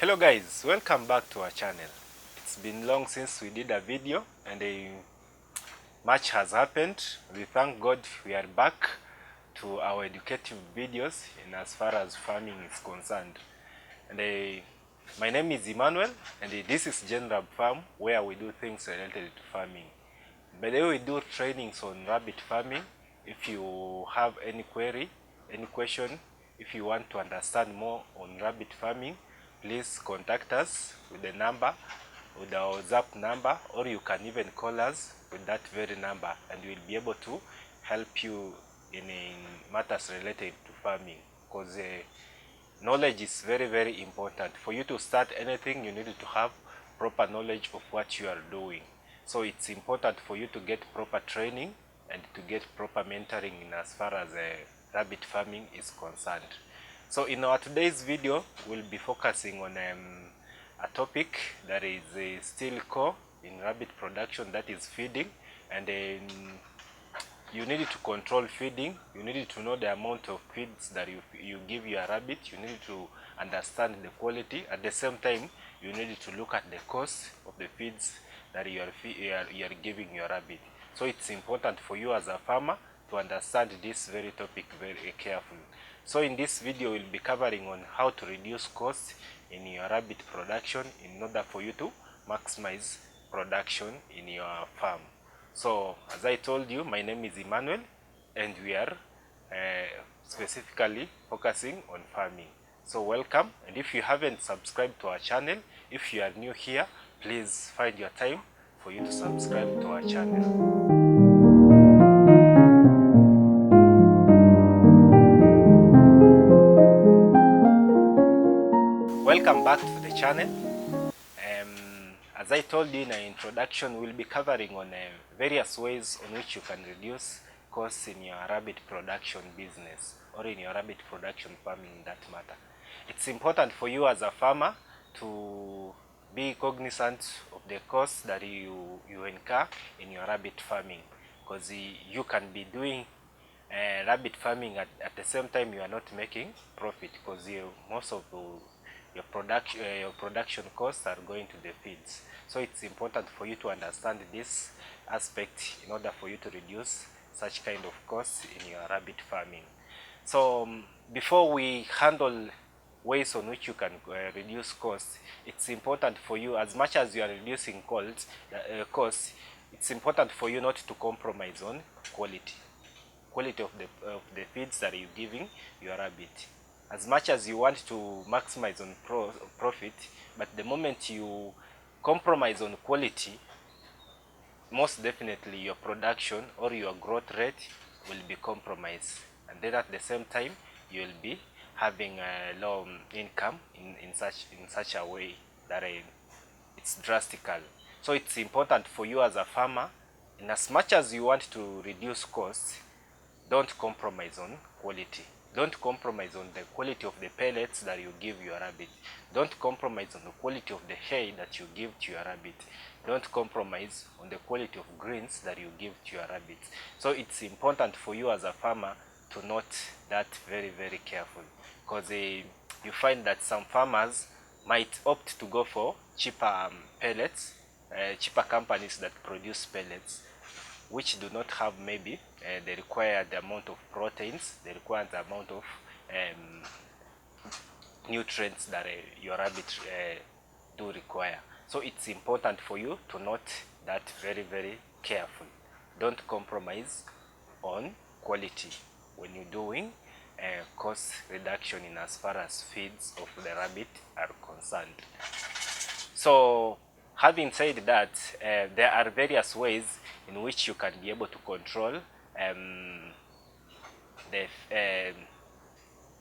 Hello guys, welcome back to our channel. It's been long since we did a video and much has happened. We thank God we are back to our educative videos in as far as farming is concerned. And my name is Emmanuel and this is Genrab Farm, where we do things related to farming. By the way, we do trainings on rabbit farming. If you have any query, any question, if you want to understand more on rabbit farming, please contact us with the number, with our WhatsApp number, or you can even call us with that very number and we'll be able to help you in matters related to farming, because knowledge is very, very important. For you to start anything, you need to have proper knowledge of what you are doing. So it's important for you to get proper training and to get proper mentoring in as far as rabbit farming is concerned. So in our today's video, we'll be focusing on a topic that is still core in rabbit production, that is feeding. And you need to control feeding. You need to know the amount of feeds that you give your rabbit. You need to understand the quality. At the same time, you need to look at the cost of the feeds that you are giving your rabbit. So it's important for you as a farmer to understand this very topic very carefully. So in this video, we'll be covering on how to reduce costs in your rabbit production in order for you to maximize production in your farm. So as I told you, my name is Emmanuel and we are specifically focusing on farming. So welcome, and if you haven't subscribed to our channel, if you are new here, please find your time for you to subscribe to our channel. Welcome back to the channel. As I told you in our introduction, we'll be covering on various ways on which you can reduce costs in your rabbit production business or in your rabbit production farming in that matter. It's important for you as a farmer to be cognizant of the costs that you incur in your rabbit farming, because you can be doing rabbit farming at the same time you are not making profit, because most of your production costs are going to the feeds. So it's important for you to understand this aspect in order for you to reduce such kind of costs in your rabbit farming. So before we handle ways on which you can reduce costs, it's important for you, as much as you are reducing costs, it's important for you not to compromise on quality of the feeds that you're giving your rabbit. As much as you want to maximize on profit, but the moment you compromise on quality, most definitely your production or your growth rate will be compromised, and then at the same time you will be having a low income in such a way that it's drastical. So it's important for you as a farmer, in as much as you want to reduce costs, don't compromise on quality. Don't compromise on the quality of the pellets that you give your rabbit. Don't compromise on the quality of the hay that you give to your rabbit. Don't compromise on the quality of greens that you give to your rabbit. So it's important for you as a farmer to note that very, very carefully, because you find that some farmers might opt to go for cheaper pellets, cheaper companies that produce pellets, which do not have maybe the required amount of proteins, the required amount of nutrients that your rabbit do require. So it's important for you to note that very, very carefully. Don't compromise on quality when you're doing cost reduction in as far as feeds of the rabbit are concerned. So having said that, there are various ways in which you can be able to control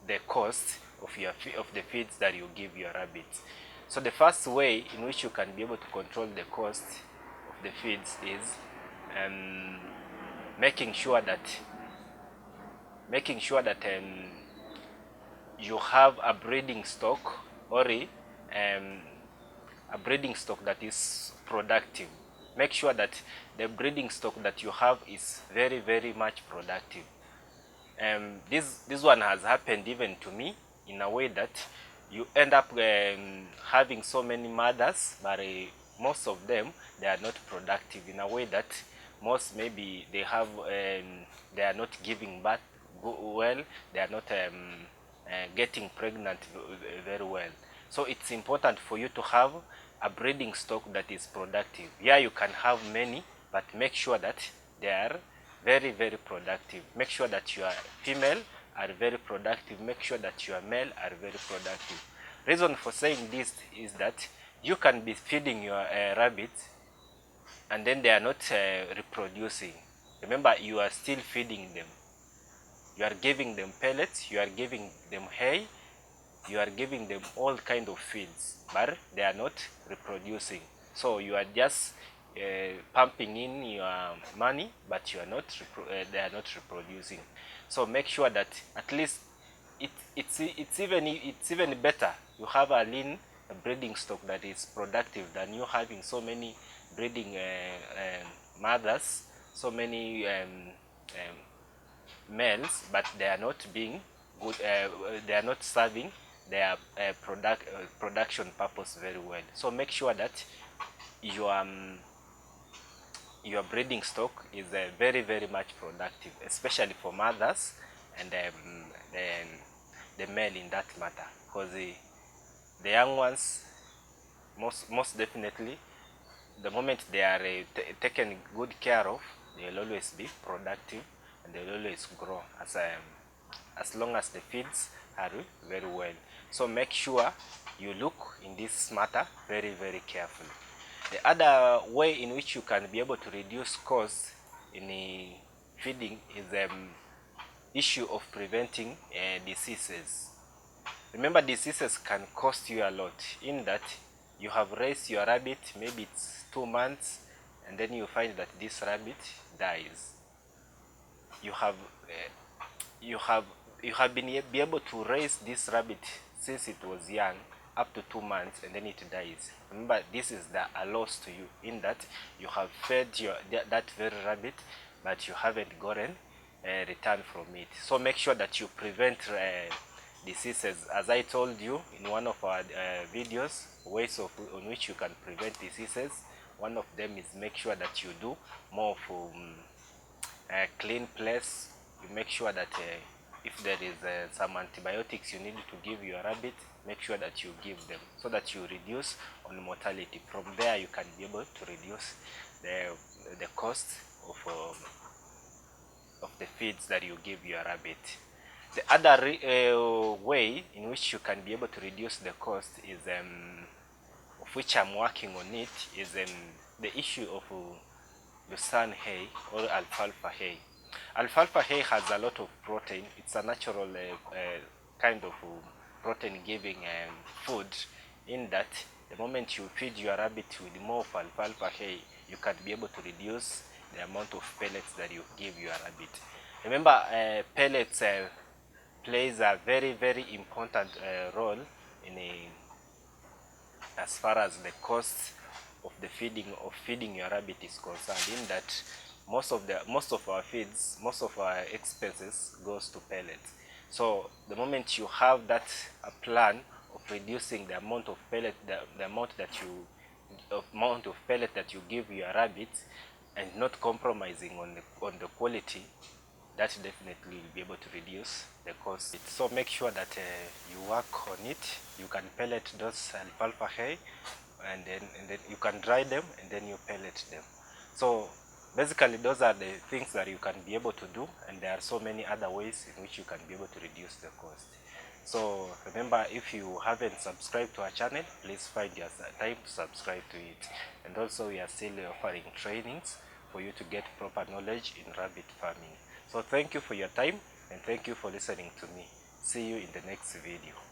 the cost of the feeds that you give your rabbits. So the first way in which you can be able to control the cost of the feeds is making sure that you have a breeding stock, or a breeding stock that is productive. Make sure that the breeding stock that you have is very, very much productive. This one has happened even to me, in a way that you end up having so many mothers, but most of them, they are not productive, in a way that most, maybe they have they are not giving birth well, they are not getting pregnant very well. So it's important for you to have a breeding stock that is productive. Yeah, you can have many, but make sure that they are very, very productive. Make sure that your female are very productive. Make sure that your male are very productive. Reason for saying this is that you can be feeding your rabbits and then they are not reproducing. Remember, you are still feeding them. You are giving them pellets, you are giving them hay, you are giving them all kind of feeds, but they are not reproducing. So you are just pumping in your money, but you are not they are not reproducing. So make sure that at least it's even better you have a lean breeding stock that is productive than you having so many breeding mothers, so many males, but they are not being good, they are not serving their production purpose very well. So make sure that your breeding stock is very, very much productive, especially for mothers and the male in that matter, because the young ones, most definitely, the moment they are taken good care of, they will always be productive and they will always grow as long as the feeds are very well. So make sure you look in this matter very, very carefully. The other way in which you can be able to reduce costs in feeding is issue of preventing diseases. Remember, diseases can cost you a lot, in that you have raised your rabbit, maybe it's 2 months, and then you find that this rabbit dies. You have been able to raise this rabbit since it was young up to 2 months, and then it dies. Remember, this is a loss to you, in that you have fed that very rabbit, but you haven't gotten a return from it. So make sure that you prevent diseases. As I told you in one of our videos, ways on which you can prevent diseases, one of them is make sure that you do more of a clean place. You make sure that if there is some antibiotics you need to give your rabbit, make sure that you give them, so that you reduce on mortality. From there you can be able to reduce the cost of the feeds that you give your rabbit. The other way in which you can be able to reduce the cost is of which I'm working on it, is the issue of Lucerne hay or alfalfa hay. Alfalfa hay has a lot of protein. It's a natural kind of protein giving food, in that the moment you feed your rabbit with more of alfalfa hay, you can be able to reduce the amount of pellets that you give your rabbit. Remember, pellets plays a very, very important role in as far as the cost of the feeding your rabbit is concerned, in that most of our feeds, most of our expenses goes to pellets. So the moment you have that a plan of reducing the amount of pellet, the amount of pellet that you give your rabbit, and not compromising on the quality, that definitely will be able to reduce the cost. So make sure that you work on it. You can pellet those alfalfa hay, and then you can dry them, and then you pellet them. So basically those are the things that you can be able to do, and there are so many other ways in which you can be able to reduce the cost. So remember, if you haven't subscribed to our channel, please find your time to subscribe to it. And also, we are still offering trainings for you to get proper knowledge in rabbit farming. So thank you for your time, and thank you for listening to me. See you in the next video.